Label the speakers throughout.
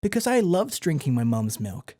Speaker 1: because I loved drinking my mom's milk.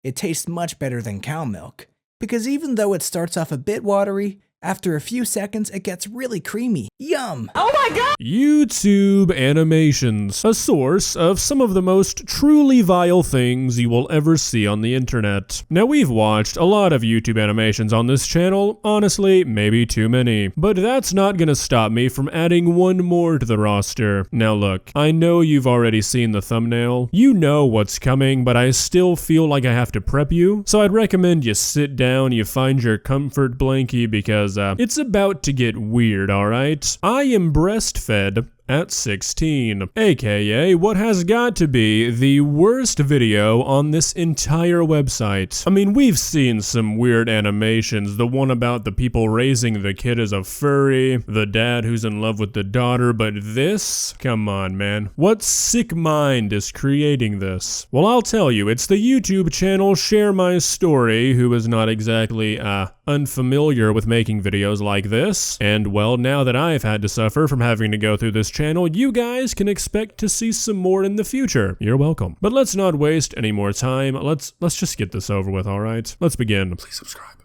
Speaker 1: It tastes much better than cow milk, because even though it starts off a bit watery, after a few seconds it gets really creamy. Yum!
Speaker 2: Oh my god!
Speaker 3: YouTube animations, a source of some of the most truly vile things you will ever see on the internet. Now, we've watched a lot of YouTube animations on this channel, honestly, maybe too many, but that's not gonna stop me from adding one more to the roster. Now look, I know you've already seen the thumbnail, you know what's coming, but I still feel like I have to prep you, so I'd recommend you sit down, you find your comfort blankie, because it's about to get weird, alright? I am breastfed at 16, aka what has got to be the worst video on this entire website. I mean, we've seen some weird animations, the one about the people raising the kid as a furry, the dad who's in love with the daughter, but this? Come on, man. What sick mind is creating this? Well, I'll tell you, it's the YouTube channel Share My Story, who is not exactly, unfamiliar with making videos like this, and well, now that I've had to suffer from having to go through this channel, you guys can expect to see some more in the future. You're welcome. But let's not waste any more time. Let's just get this over with, alright? Let's begin. Please subscribe.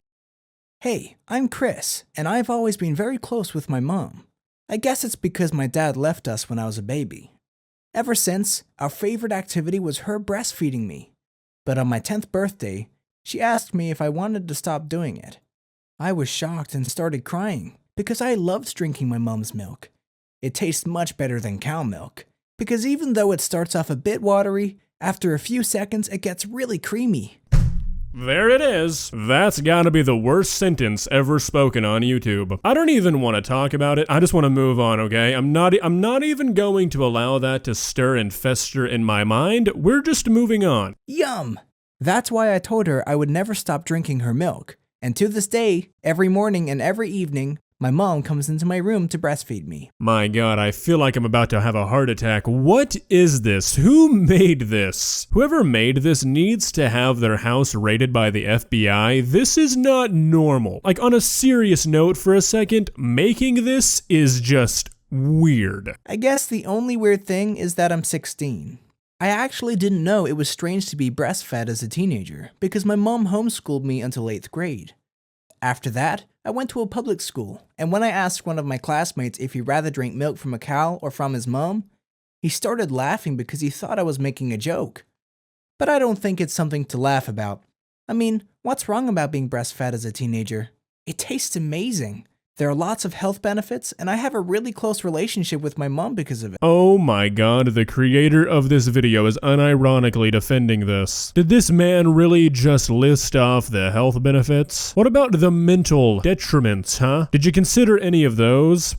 Speaker 1: Hey, I'm Chris, and I've always been very close with my mom. I guess it's because my dad left us when I was a baby. Ever since, our favorite activity was her breastfeeding me. But on my 10th birthday, she asked me if I wanted to stop doing it. I was shocked and started crying, because I loved drinking my mom's milk. It tastes much better than cow milk, because even though it starts off a bit watery, after a few seconds it gets really creamy.
Speaker 3: There it is. That's gotta be the worst sentence ever spoken on YouTube. I don't even want to talk about it. I just want to move on, okay? I'm not even going to allow that to stir and fester in my mind. We're just moving on.
Speaker 1: Yum! That's why I told her I would never stop drinking her milk. And to this day, every morning and every evening, my mom comes into my room to breastfeed me.
Speaker 3: My god, I feel like I'm about to have a heart attack. What is this? Who made this? Whoever made this needs to have their house raided by the FBI. This is not normal. Like, on a serious note for a second, making this is just weird.
Speaker 1: I guess the only weird thing is that I'm 16. I actually didn't know it was strange to be breastfed as a teenager, because my mom homeschooled me until 8th grade. After that, I went to a public school, and when I asked one of my classmates if he'd rather drink milk from a cow or from his mom, he started laughing because he thought I was making a joke. But I don't think it's something to laugh about. I mean, what's wrong about being breastfed as a teenager? It tastes amazing. There are lots of health benefits, and I have a really close relationship with my mom because of it.
Speaker 3: Oh my god, the creator of this video is unironically defending this. Did this man really just list off the health benefits? What about the mental detriments, huh? Did you consider any of those?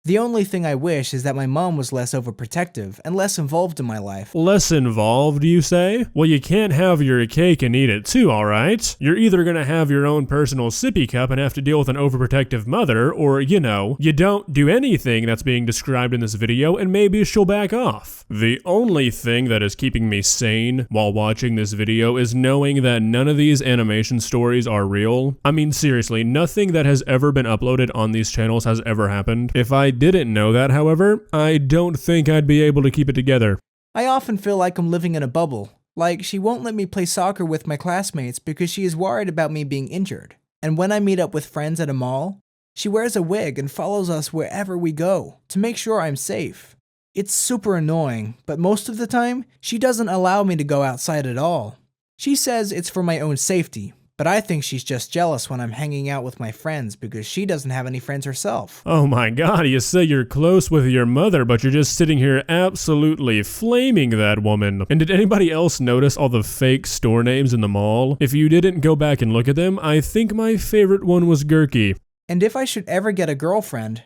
Speaker 1: The only thing I wish is that my mom was less overprotective and less involved in my life.
Speaker 3: Less involved, you say? Well, you can't have your cake and eat it too, alright? You're either gonna have your own personal sippy cup and have to deal with an overprotective mother, or, you know, you don't do anything that's being described in this video and maybe she'll back off. The only thing that is keeping me sane while watching this video is knowing that none of these animation stories are real. I mean, seriously, nothing that has ever been uploaded on these channels has ever happened. If I didn't know that, however, I don't think I'd be able to keep it together.
Speaker 1: I often feel like I'm living in a bubble. Like, she won't let me play soccer with my classmates because she is worried about me being injured. And when I meet up with friends at a mall, she wears a wig and follows us wherever we go to make sure I'm safe. It's super annoying, but most of the time, she doesn't allow me to go outside at all. She says it's for my own safety, but I think she's just jealous when I'm hanging out with my friends because she doesn't have any friends herself.
Speaker 3: Oh my god, you say you're close with your mother, but you're just sitting here absolutely flaming that woman. And did anybody else notice all the fake store names in the mall? If you didn't, go back and look at them. I think my favorite one was Gurky.
Speaker 1: And if I should ever get a girlfriend,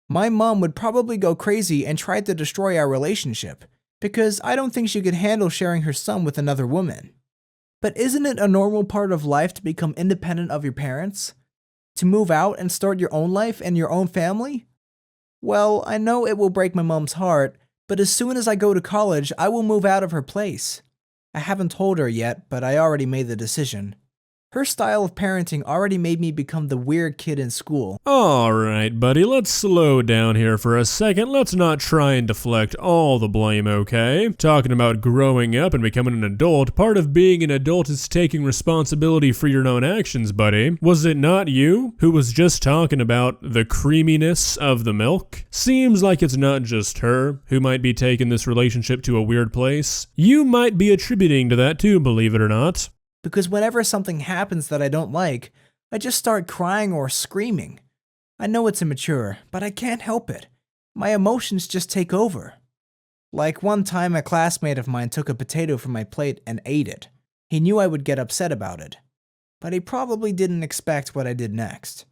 Speaker 1: my mom would probably go crazy and try to destroy our relationship, because I don't think she could handle sharing her son with another woman. But isn't it a normal part of life to become independent of your parents? To move out and start your own life and your own family? Well, I know it will break my mom's heart, but as soon as I go to college, I will move out of her place. I haven't told her yet, but I already made the decision. Her style of parenting already made me become the weird kid in school.
Speaker 3: Alright, buddy, let's slow down here for a second. Let's not try and deflect all the blame, okay? Talking about growing up and becoming an adult, part of being an adult is taking responsibility for your own actions, buddy. Was it not you who was just talking about the creaminess of the milk? Seems like it's not just her who might be taking this relationship to a weird place. You might be attributing to that too, believe it or not.
Speaker 1: Because whenever something happens that I don't like, I just start crying or screaming. I know it's immature, but I can't help it. My emotions just take over. Like one time a classmate of mine took a potato from my plate and ate it. He knew I would get upset about it, but he probably didn't expect what I did next.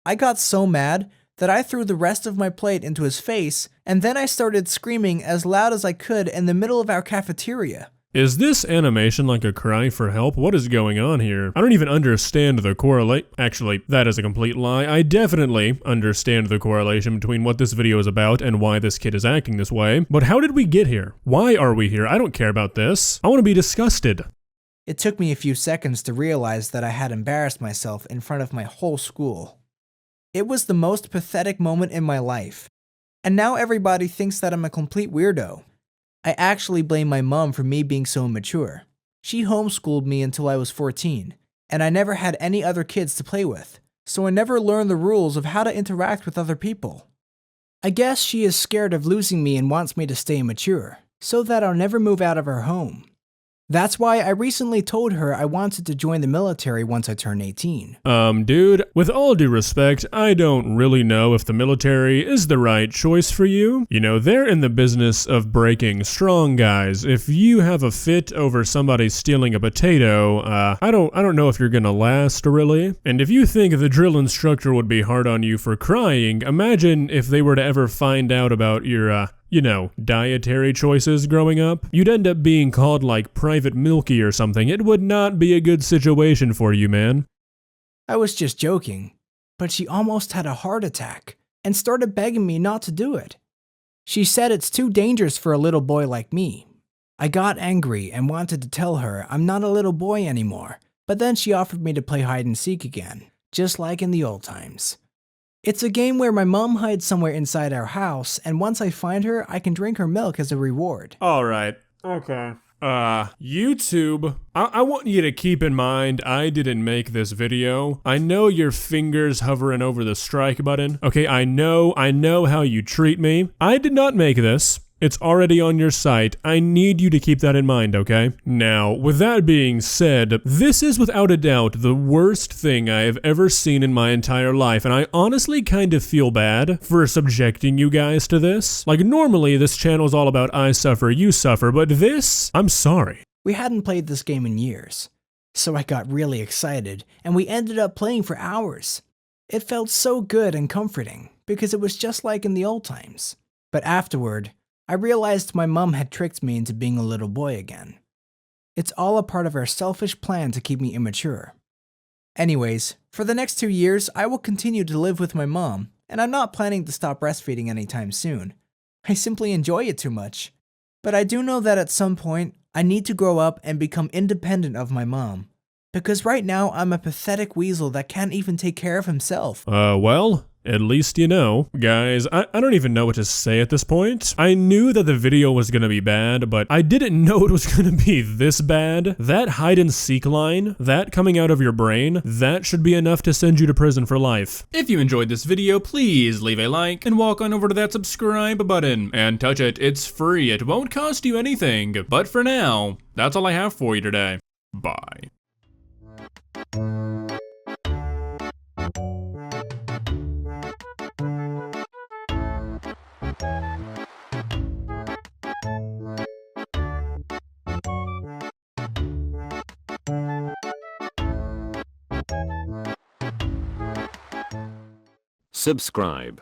Speaker 1: I got so mad that I threw the rest of my plate into his face, and then I started screaming as loud as I could in the middle of our cafeteria.
Speaker 3: Is this animation like a cry for help? What is going on here? I don't even understand the correlate. Actually, that is a complete lie. I definitely understand the correlation between what this video is about and why this kid is acting this way. But how did we get here? Why are we here? I don't care about this. I want to be disgusted.
Speaker 1: It took me a few seconds to realize that I had embarrassed myself in front of my whole school. It was the most pathetic moment in my life. And now everybody thinks that I'm a complete weirdo. I actually blame my mom for me being so immature. She homeschooled me until I was 14, and I never had any other kids to play with, so I never learned the rules of how to interact with other people. I guess she is scared of losing me and wants me to stay immature, so that I'll never move out of her home. That's why I recently told her I wanted to join the military once I turn 18.
Speaker 3: Dude, with all due respect, I don't really know if the military is the right choice for you. You know, they're in the business of breaking strong guys. If you have a fit over somebody stealing a potato, I don't know if you're gonna last, really. And if you think the drill instructor would be hard on you for crying, imagine if they were to ever find out about your, dietary choices growing up. You'd end up being called like Private Milky or something. It would not be a good situation for you, man.
Speaker 1: I was just joking, but she almost had a heart attack and started begging me not to do it. She said it's too dangerous for a little boy like me. I got angry and wanted to tell her I'm not a little boy anymore, but then she offered me to play hide and seek again, just like in the old times. It's a game where my mom hides somewhere inside our house, and once I find her, I can drink her milk as a reward.
Speaker 3: Alright. Okay. YouTube, I want you to keep in mind I didn't make this video. I know your fingers hovering over the strike button. Okay, I know how you treat me. I did not make this. It's already on your site. I need you to keep that in mind, okay? Now, with that being said, this is without a doubt the worst thing I have ever seen in my entire life, and I honestly kind of feel bad for subjecting you guys to this. Like, normally this channel is all about I suffer, you suffer, but this, I'm sorry.
Speaker 1: We hadn't played this game in years, so I got really excited, and we ended up playing for hours. It felt so good and comforting, because it was just like in the old times. But afterward, I realized my mom had tricked me into being a little boy again. It's all a part of her selfish plan to keep me immature. Anyways, for the next 2 years, I will continue to live with my mom, and I'm not planning to stop breastfeeding anytime soon. I simply enjoy it too much. But I do know that at some point, I need to grow up and become independent of my mom. Because right now, I'm a pathetic weasel that can't even take care of himself.
Speaker 3: Well, at least you know. Guys, I don't even know what to say at this point. I knew that the video was gonna be bad, but I didn't know it was gonna be this bad. That hide and seek line, that coming out of your brain, that should be enough to send you to prison for life. If you enjoyed this video, please leave a like and walk on over to that subscribe button and touch it. It's free. It won't cost you anything. But for now, that's all I have for you today. Bye.
Speaker 2: Subscribe.